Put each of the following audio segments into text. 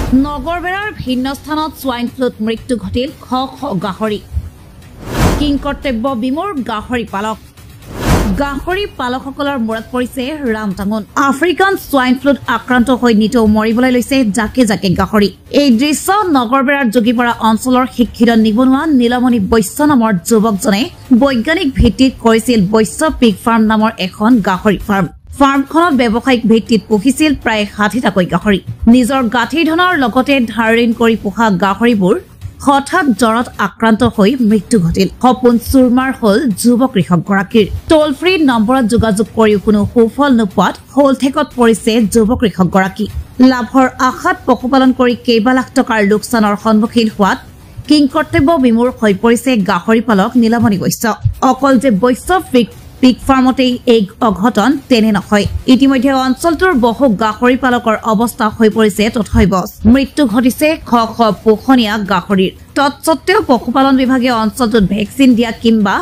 নগৰবেৰাৰ ভিন্ন স্থানত সোয়াইন ফ্লুত মৃত্যু ঘটিল শ শ গাহৰি কিং কৰ্তব্য বিমূৰ গাহৰি পালক গাহৰি পালকসকলৰ মূৰত পৰিছে ৰামটাঙন আফ্ৰিকান সোয়াইন ফ্লুত আক্ৰান্ত হৈ নিতৌ মৰিবলৈ লৈছে জাকে জাকে গাহৰি এই দৃশ্য নগৰবেৰাৰ যোগীপাৰা অঞ্চলৰ শিক্ষিত নিবনুৱা নীলমণি বৈশ্য নামৰ যুৱকজনে বৈজ্ঞানিক ভিত্তিত কৰিছিল বৈশ্য পিগ ফাৰ্ম নামৰ এখন গাহৰি ফাৰ্ম ফাৰ্মখনত ব্যৱসায়িক ভিত্তিত পুহিছিল প্ৰায় ৬০টাকৈ গাহৰি নিজৰ গাঁঠিৰ ধনৰ লগতে ধাৰ ঋণ কৰি পোহা গাহৰিবোৰ হঠাৎ জ্বৰত আক্ৰান্ত হৈ মৃত্যু ঘটিল সপোন চুৰমাৰ হল যুৱ কৃষকগৰাকীৰ টোল ফ্ৰী নম্বৰত যোগাযোগ কৰিও কোনো সুফল নোপোৱাত হলঠেকত পৰিছে যুৱ কৃষকগৰাকী লাভৰ আশাত পশুপালন কৰি কেইবা লাখ টকাৰ লোকচানৰ সন্মুখীন হোৱাত কিং কৰ্তব্য বিমূৰ হৈ পৰিছে গাহৰি পালক নীলমণি বৈশ্য অকল যে বৈশ্য পিগ ফাৰ্মতেই এই অঘটন তেনে নহয় ইতিমধ্যে অঞ্চলটোৰ বহু গাহৰি পালকৰ অৱস্থা হৈ পৰিছে তথৈবচ মৃত্যু ঘটিছে শ শ পোহনীয়া গাহৰিৰ তৎসত্ত্বেও পশুপালন বিভাগে অঞ্চলটোত ভেকচিন দিয়া কিংবা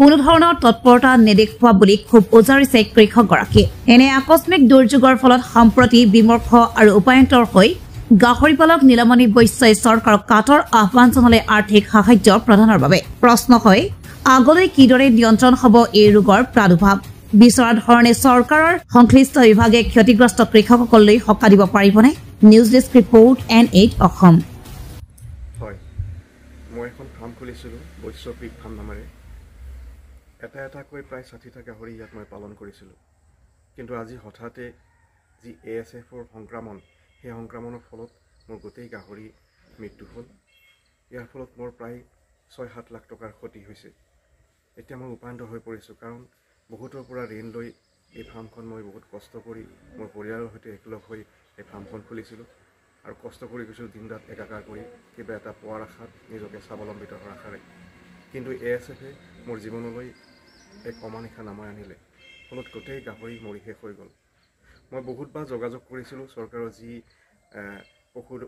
কোনো ধৰণৰ তৎপৰতা নেদেখুওৱা বুলি খুব উজাৰিছে কৃষকগৰাকী এনে আকস্মিক দুৰ্যোগৰ ফলত সম্প্ৰতি বিমৰ্ষ আৰু উপায়ন্তৰ হৈ গাহৰি পালক নীলমণি বৈশ্যই চৰকাৰক কাটৰ আহ্বান জনালে আৰ্থিক সাহায্য প্ৰদানৰ বাবে প্ৰশ্ন হয় আগলৈ কিদৰে নিয়ন্ত্ৰণ হ'ব এই ৰোগৰ প্ৰাদুৰ্ভাৱ বিচৰা ধৰণে চৰকাৰৰ সংশ্লিষ্ট বিভাগে ক্ষতিগ্ৰস্ত কৃষকসকললৈ সকাহ দিব পাৰিবনে news desk report N8 Assam হয় মই এখন ফাৰ্ম খুলিছিলোঁ বৈশ্য পিগ ফাৰ্ম নামেৰে এটাকৈ প্ৰায় ৬০টা গাহৰি ইয়াত মই পালন কৰিছিলোঁ কিন্তু আজি হঠাতে যি ASFৰ সংক্ৰমণ সেই সংক্ৰমণৰ ফলত মোৰ গোটেই গাহৰি মৃত্যু হ'ল ইয়াৰ ফলত মোৰ প্ৰায় ৬-৭ লাখ টকাৰ ক্ষতি হৈছে এতিয়া মই উপায়ন্তৰ হৈ পৰিছোঁ কাৰণ বহুতৰ পৰা ঋণ লৈ এই ফাৰ্মখন মই বহুত কষ্ট কৰি মোৰ পৰিয়ালৰ সৈতে একলগ হৈ এই ফাৰ্মখন খুলিছিলোঁ আৰু কষ্ট কৰি গৈছোঁ দিন ৰাত একাকাৰ কৰি কিবা এটা পোৱাৰ আশাত নিজকে স্বাৱলম্বিত হোৱাৰ আশাৰে কিন্তু ASFে মোৰ জীৱনলৈ এক অমানিশা নামাই আনিলে ফলত গোটেই গাহৰি মৰি শেষ হৈ গ'ল মই বহুতবাৰ যোগাযোগ কৰিছিলোঁ চৰকাৰৰ যি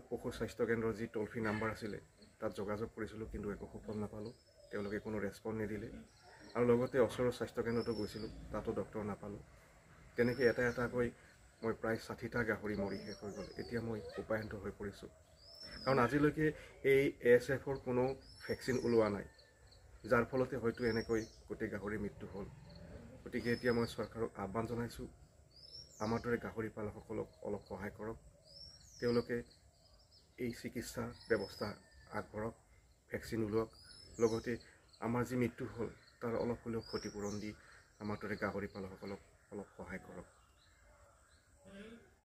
পশু স্বাস্থ্য কেন্দ্ৰৰ যি টোল ফ্ৰী নাম্বাৰ আছিলে তাত যোগাযোগ কৰিছিলোঁ কিন্তু একো সুফল নাপালোঁ তেওঁলোকে কোনো ৰেছপন্স নিদিলে আৰু লগতে ওচৰৰ স্বাস্থ্য কেন্দ্ৰতো গৈছিলোঁ তাতো ডক্টৰ নাপালোঁ তেনেকৈ এটাকৈ মই প্ৰায় ৬০টা গাহৰি মৰি শেষ হৈ গ'ল এতিয়া মই উপায়ন্তৰ হৈ পৰিছোঁ কাৰণ আজিলৈকে এই ASFৰ কোনো ভেকচিন ওলোৱা নাই যাৰ ফলতে হয়তো এনেকৈ গোটেই গাহৰি মৃত্যু হ'ল গতিকে এতিয়া মই চৰকাৰক আহ্বান জনাইছোঁ আমাৰ দৰে গাহৰি পালকসকলক অলপ সহায় কৰক তেওঁলোকে এই চিকিৎসা ব্যৱস্থা আগবঢ়াওক ভেকচিন ওলোৱাওক লগতে আমাৰ যি মৃত্যু হ'ল তাৰ অলপ হ'লেও ক্ষতিপূৰণ দি আমাৰ দৰে গাহৰি পালকসকলক অলপ সহায় কৰক